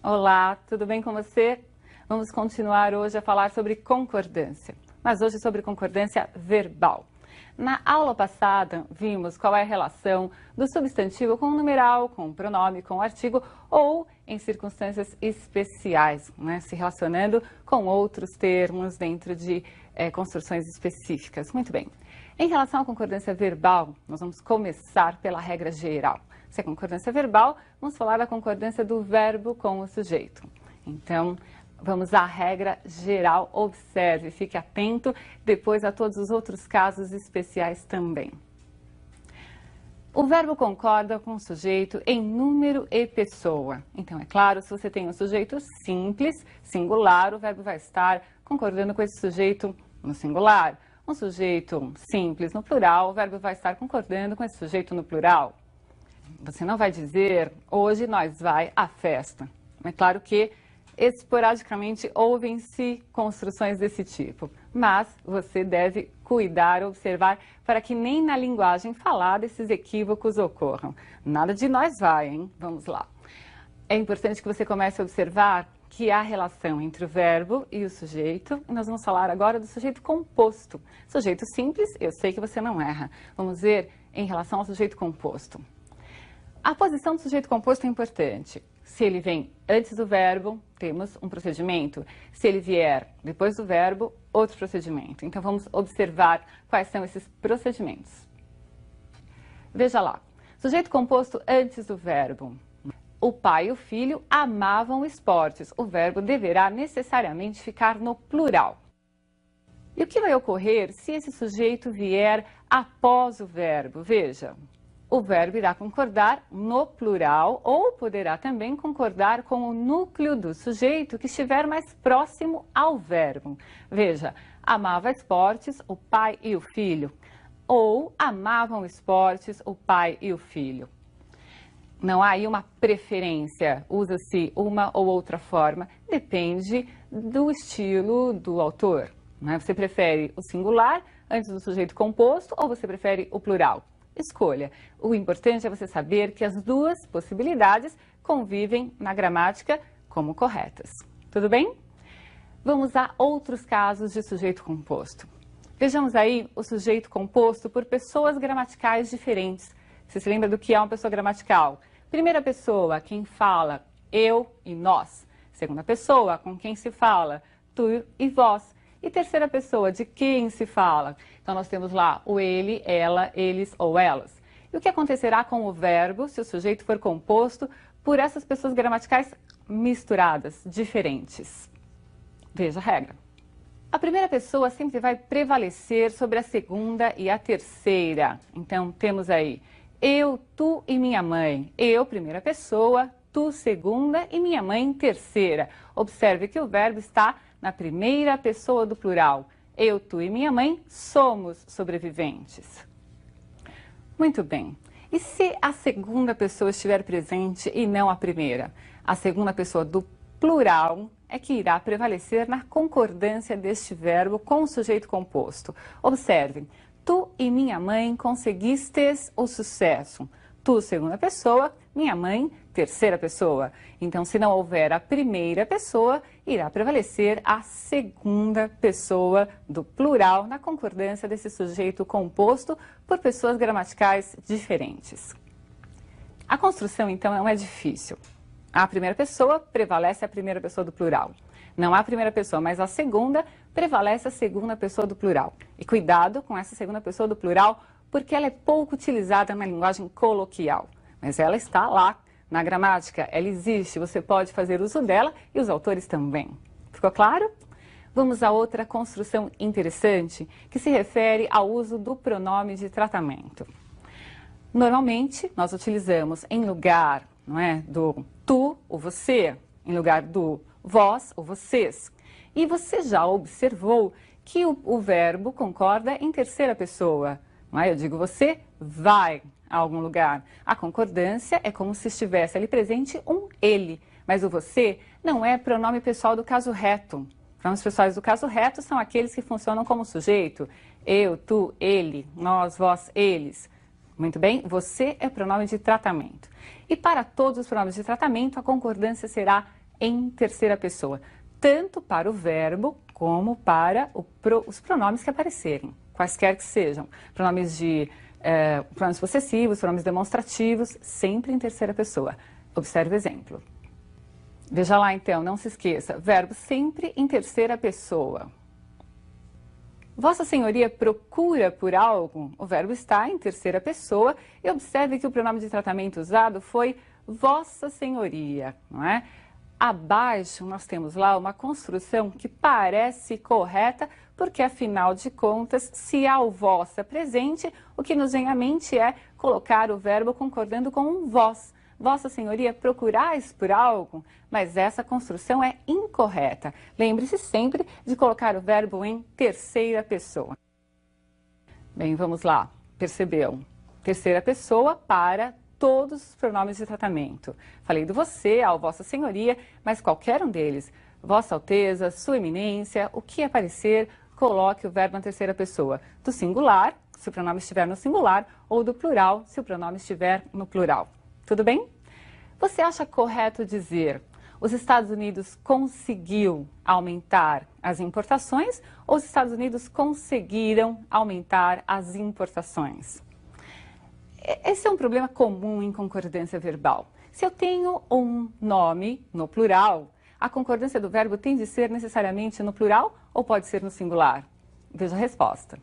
Olá, tudo bem com você? Vamos continuar hoje a falar sobre concordância, mas hoje sobre concordância verbal. Na aula passada, vimos qual é a relação do substantivo com o numeral, com o pronome, com o artigo ou em circunstâncias especiais, se relacionando com outros termos dentro de construções específicas. Muito bem. Em relação à concordância verbal, nós vamos começar pela regra geral. Se é concordância verbal, vamos falar da concordância do verbo com o sujeito. Então, vamos à regra geral, observe, fique atento, depois a todos os outros casos especiais também. O verbo concorda com o sujeito em número e pessoa. Então, é claro, se você tem um sujeito simples, singular, o verbo vai estar concordando com esse sujeito no singular. Um sujeito simples no plural, o verbo vai estar concordando com esse sujeito no plural. Você não vai dizer, hoje nós vai à festa. É claro que esporadicamente ouvem-se construções desse tipo, mas você deve cuidar, observar, para que nem na linguagem falada esses equívocos ocorram. Nada de nós vai, hein? Vamos lá. É importante que você comece a observar que há relação entre o verbo e o sujeito, e nós vamos falar agora do sujeito composto. Sujeito simples, eu sei que você não erra. Vamos ver em relação ao sujeito composto. A posição do sujeito composto é importante. Se ele vem antes do verbo, temos um procedimento. Se ele vier depois do verbo, outro procedimento. Então, vamos observar quais são esses procedimentos. Veja lá. Sujeito composto antes do verbo. O pai e o filho amavam esportes. O verbo deverá necessariamente ficar no plural. E o que vai ocorrer se esse sujeito vier após o verbo? Veja. O verbo irá concordar no plural ou poderá também concordar com o núcleo do sujeito que estiver mais próximo ao verbo. Veja, amava esportes o pai e o filho, ou amavam esportes o pai e o filho. Não há aí uma preferência, usa-se uma ou outra forma, depende do estilo do autor. Você prefere o singular antes do sujeito composto ou você prefere o plural? Escolha. O importante é você saber que as duas possibilidades convivem na gramática como corretas. Tudo bem? Vamos a outros casos de sujeito composto. Vejamos aí o sujeito composto por pessoas gramaticais diferentes. Você se lembra do que é uma pessoa gramatical? Primeira pessoa, quem fala, eu e nós. Segunda pessoa, com quem se fala, tu e vós. E terceira pessoa, de quem se fala? Então, nós temos lá o ele, ela, eles ou elas. E o que acontecerá com o verbo se o sujeito for composto por essas pessoas gramaticais misturadas, diferentes? Veja a regra. A primeira pessoa sempre vai prevalecer sobre a segunda e a terceira. Então, temos aí eu, tu e minha mãe. Eu, primeira pessoa, tu, segunda e minha mãe, terceira. Observe que o verbo está na primeira pessoa do plural. Eu, tu e minha mãe somos sobreviventes. Muito bem. E se a segunda pessoa estiver presente e não a primeira? A segunda pessoa do plural é que irá prevalecer na concordância deste verbo com o sujeito composto. Observem. Tu e minha mãe conseguistes o sucesso. Tu, segunda pessoa, minha mãe, terceira pessoa. Então, se não houver a primeira pessoa, irá prevalecer a segunda pessoa do plural na concordância desse sujeito composto por pessoas gramaticais diferentes. A construção, então, não é difícil. A primeira pessoa prevalece a primeira pessoa do plural. Não há a primeira pessoa, mas a segunda prevalece a segunda pessoa do plural. E cuidado com essa segunda pessoa do plural, porque ela é pouco utilizada na linguagem coloquial. Mas ela está lá na gramática, ela existe, você pode fazer uso dela e os autores também. Ficou claro? Vamos a outra construção interessante, que se refere ao uso do pronome de tratamento. Normalmente, nós utilizamos em lugar, do tu, o você, em lugar do vós, ou vocês. E você já observou que o verbo concorda em terceira pessoa. Eu digo você vai a algum lugar. A concordância é como se estivesse ali presente um ele, mas o você não é pronome pessoal do caso reto. Pronomes pessoais do caso reto são aqueles que funcionam como sujeito. Eu, tu, ele, nós, vós, eles. Muito bem? Você é pronome de tratamento. E para todos os pronomes de tratamento, a concordância será em terceira pessoa, tanto para o verbo como para os pronomes que aparecerem, quaisquer que sejam. Pronomes pronomes possessivos, pronomes demonstrativos, sempre em terceira pessoa. Observe o exemplo. Veja lá então, não se esqueça, verbo sempre em terceira pessoa. Vossa Senhoria procura por algo? O verbo está em terceira pessoa e observe que o pronome de tratamento usado foi Vossa Senhoria, não é? Abaixo nós temos lá uma construção que parece correta, porque afinal de contas, se há o vossa presente, o que nos vem à mente é colocar o verbo concordando com um vós. Vossa Senhoria, procurais por algo? Mas essa construção é incorreta. Lembre-se sempre de colocar o verbo em terceira pessoa. Bem, vamos lá. Percebeu? Terceira pessoa para todos os pronomes de tratamento. Falei do você, ao Vossa Senhoria, mas qualquer um deles. Vossa Alteza, Sua Eminência, o que aparecer, coloque o verbo na terceira pessoa. Do singular, se o pronome estiver no singular, ou do plural, se o pronome estiver no plural. Tudo bem? Você acha correto dizer os Estados Unidos conseguiu aumentar as importações ou os Estados Unidos conseguiram aumentar as importações? Esse é um problema comum em concordância verbal. Se eu tenho um nome no plural, a concordância do verbo tem de ser necessariamente no plural ou pode ser no singular? Veja a resposta.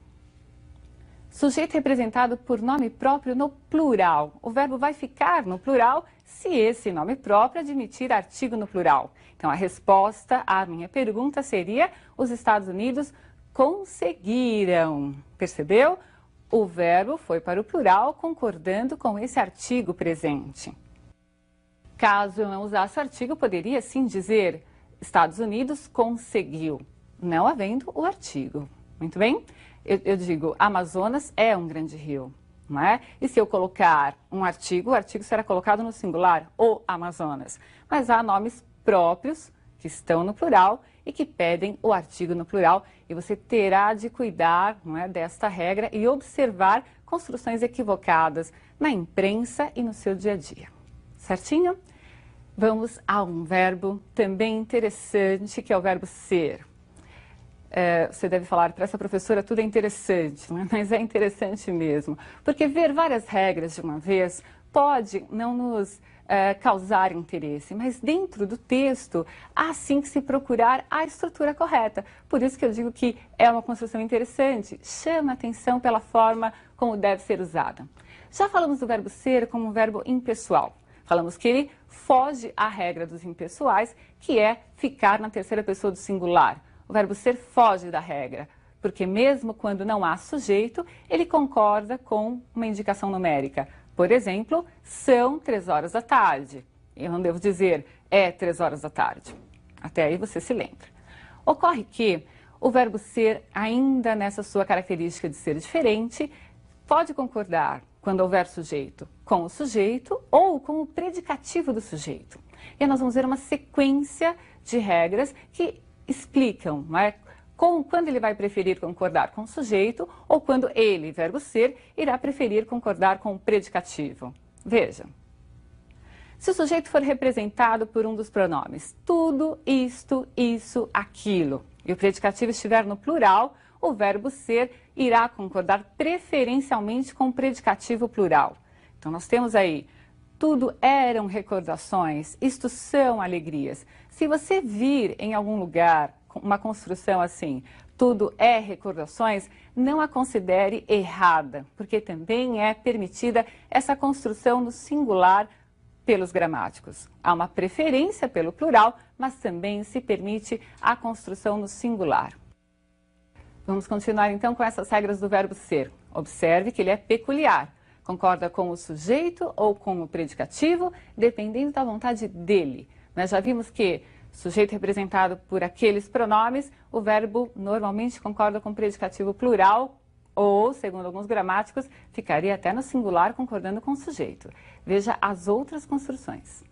Sujeito representado por nome próprio no plural. O verbo vai ficar no plural se esse nome próprio admitir artigo no plural. Então, a resposta à minha pergunta seria: os Estados Unidos conseguiram. Percebeu? O verbo foi para o plural concordando com esse artigo presente. Caso eu não usasse o artigo, poderia sim dizer Estados Unidos conseguiu, não havendo o artigo. Muito bem? Eu digo Amazonas é um grande rio, não é? E se eu colocar um artigo, o artigo será colocado no singular, o Amazonas. Mas há nomes próprios que estão no plural e que pedem o artigo no plural, e você terá de cuidar, não é, desta regra e observar construções equivocadas na imprensa e no seu dia a dia. Certinho? Vamos a um verbo também interessante, que é o verbo ser. Você deve falar, para essa professora tudo é interessante, né? Mas é interessante mesmo, porque ver várias regras de uma vez pode não nos causar interesse, mas dentro do texto há sim que se procurar a estrutura correta. Por isso que eu digo que é uma construção interessante, chama atenção pela forma como deve ser usada. Já falamos do verbo ser como um verbo impessoal. Falamos que ele foge à regra dos impessoais, que é ficar na terceira pessoa do singular. O verbo ser foge da regra, porque mesmo quando não há sujeito, ele concorda com uma indicação numérica. Por exemplo, são 3 horas da tarde. Eu não devo dizer é 3 horas da tarde. Até aí você se lembra. Ocorre que o verbo ser, ainda nessa sua característica de ser diferente, pode concordar, quando houver sujeito, com o sujeito ou com o predicativo do sujeito. E nós vamos ver uma sequência de regras que explicam, não é, quando ele vai preferir concordar com o sujeito ou quando ele, verbo ser, irá preferir concordar com o predicativo. Veja. Se o sujeito for representado por um dos pronomes tudo, isto, isso, aquilo, e o predicativo estiver no plural, o verbo ser irá concordar preferencialmente com o predicativo plural. Então, nós temos aí, tudo eram recordações, isto são alegrias. Se você vir em algum lugar uma construção assim, tudo é recordações, não a considere errada, porque também é permitida essa construção no singular pelos gramáticos. Há uma preferência pelo plural, mas também se permite a construção no singular. Vamos continuar então com essas regras do verbo ser. Observe que ele é peculiar. Concorda com o sujeito ou com o predicativo, dependendo da vontade dele. Nós já vimos que sujeito representado por aqueles pronomes, o verbo normalmente concorda com o predicativo plural ou, segundo alguns gramáticos, ficaria até no singular concordando com o sujeito. Veja as outras construções.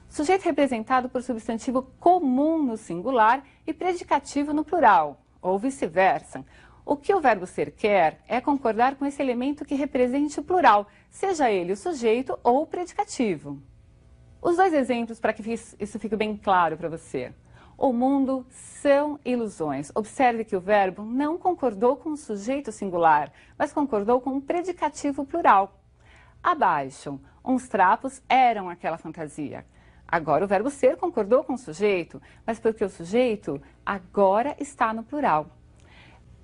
Sujeito representado por substantivo comum no singular e predicativo no plural, ou vice-versa. O que o verbo ser quer é concordar com esse elemento que represente o plural, seja ele o sujeito ou o predicativo. Os dois exemplos para que isso fique bem claro para você. O mundo são ilusões. Observe que o verbo não concordou com o sujeito singular, mas concordou com o predicativo plural. Abaixo, uns trapos eram aquela fantasia. Agora o verbo ser concordou com o sujeito, mas porque o sujeito agora está no plural.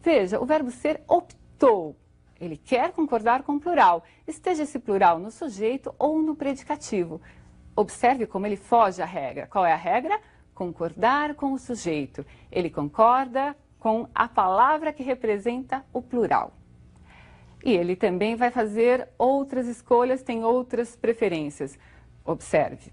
Veja, o verbo ser optou. Ele quer concordar com o plural. Esteja esse plural no sujeito ou no predicativo. Observe como ele foge à regra. Qual é a regra? Concordar com o sujeito. Ele concorda com a palavra que representa o plural. E ele também vai fazer outras escolhas, tem outras preferências. Observe.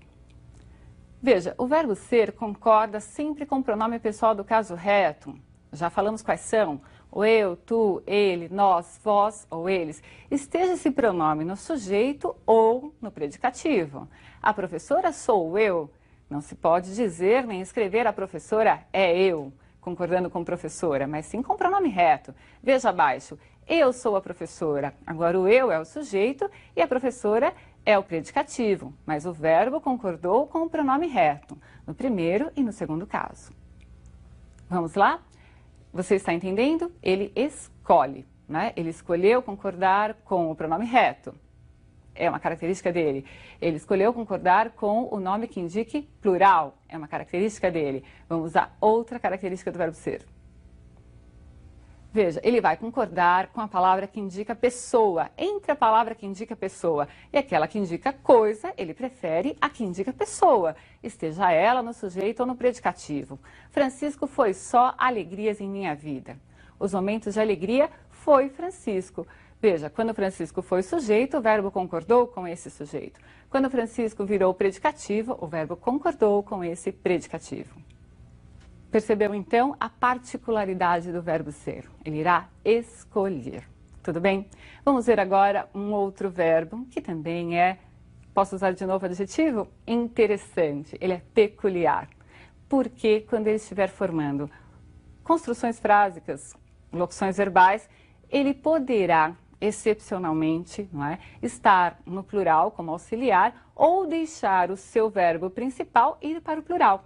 Veja, o verbo ser concorda sempre com o pronome pessoal do caso reto. Já falamos quais são. O eu, tu, ele, nós, vós ou eles. Esteja esse pronome no sujeito ou no predicativo. A professora sou eu. Não se pode dizer nem escrever a professora é eu, concordando com professora, mas sim com o pronome reto. Veja abaixo, eu sou a professora. Agora o eu é o sujeito e a professora é o predicativo, mas o verbo concordou com o pronome reto, no primeiro e no segundo caso. Vamos lá? Você está entendendo? Ele escolhe, né? Ele escolheu concordar com o pronome reto. É uma característica dele. Ele escolheu concordar com o nome que indique plural. É uma característica dele. Vamos usar outra característica do verbo ser. Veja, ele vai concordar com a palavra que indica pessoa, entre a palavra que indica pessoa e aquela que indica coisa, ele prefere a que indica pessoa, esteja ela no sujeito ou no predicativo. Francisco foi só alegrias em minha vida. Os momentos de alegria foi Francisco. Veja, quando Francisco foi sujeito, o verbo concordou com esse sujeito. Quando Francisco virou predicativo, o verbo concordou com esse predicativo. Percebeu, então, a particularidade do verbo ser. Ele irá escolher. Tudo bem? Vamos ver agora um outro verbo, que também é, posso usar de novo o adjetivo? Interessante. Ele é peculiar. Porque quando ele estiver formando construções frásicas, locuções verbais, ele poderá, excepcionalmente, não é, estar no plural como auxiliar ou deixar o seu verbo principal ir para o plural.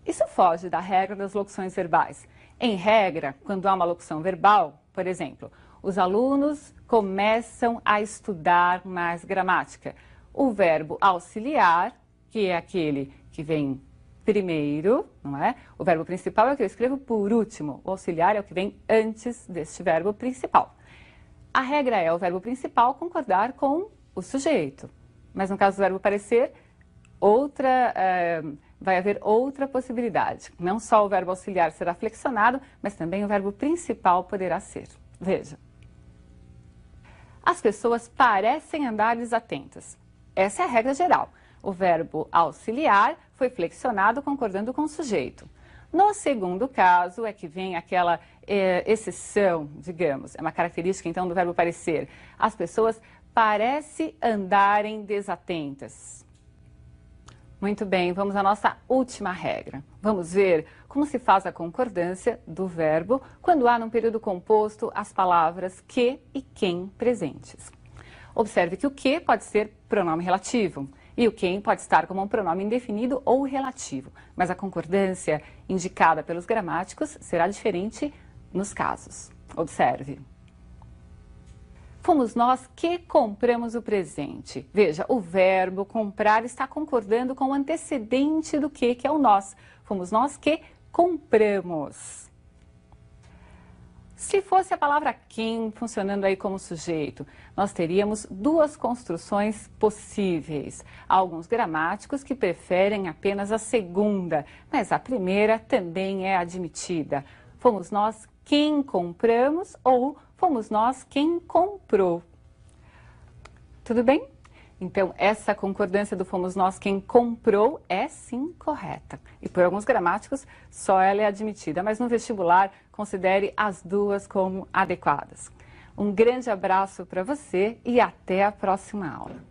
Isso foge da regra das locuções verbais. Em regra, quando há uma locução verbal, por exemplo, os alunos começam a estudar mais gramática. O verbo auxiliar, que é aquele que vem primeiro, não é? O verbo principal é o que eu escrevo por último. O auxiliar é o que vem antes deste verbo principal. A regra é o verbo principal concordar com o sujeito. Mas no caso do verbo parecer, vai haver outra possibilidade. Não só o verbo auxiliar será flexionado, mas também o verbo principal poderá ser. Veja. As pessoas parecem andar desatentas. Essa é a regra geral. O verbo auxiliar foi flexionado concordando com o sujeito. No segundo caso é que vem aquela exceção, digamos, é uma característica então do verbo parecer. As pessoas parecem andarem desatentas. Muito bem, vamos à nossa última regra. Vamos ver como se faz a concordância do verbo quando há num período composto as palavras que e quem presentes. Observe que o que pode ser pronome relativo e o quem pode estar como um pronome indefinido ou relativo, mas a concordância indicada pelos gramáticos será diferente nos casos. Observe. Fomos nós que compramos o presente. Veja, o verbo comprar está concordando com o antecedente do que é o nós. Fomos nós que compramos. Se fosse a palavra quem funcionando aí como sujeito, nós teríamos duas construções possíveis. Há alguns gramáticos que preferem apenas a segunda, mas a primeira também é admitida. Fomos nós quem compramos ou fomos nós quem comprou. Tudo bem? Então, essa concordância do fomos nós quem comprou é sim correta. E por alguns gramáticos, só ela é admitida. Mas no vestibular, considere as duas como adequadas. Um grande abraço para você e até a próxima aula.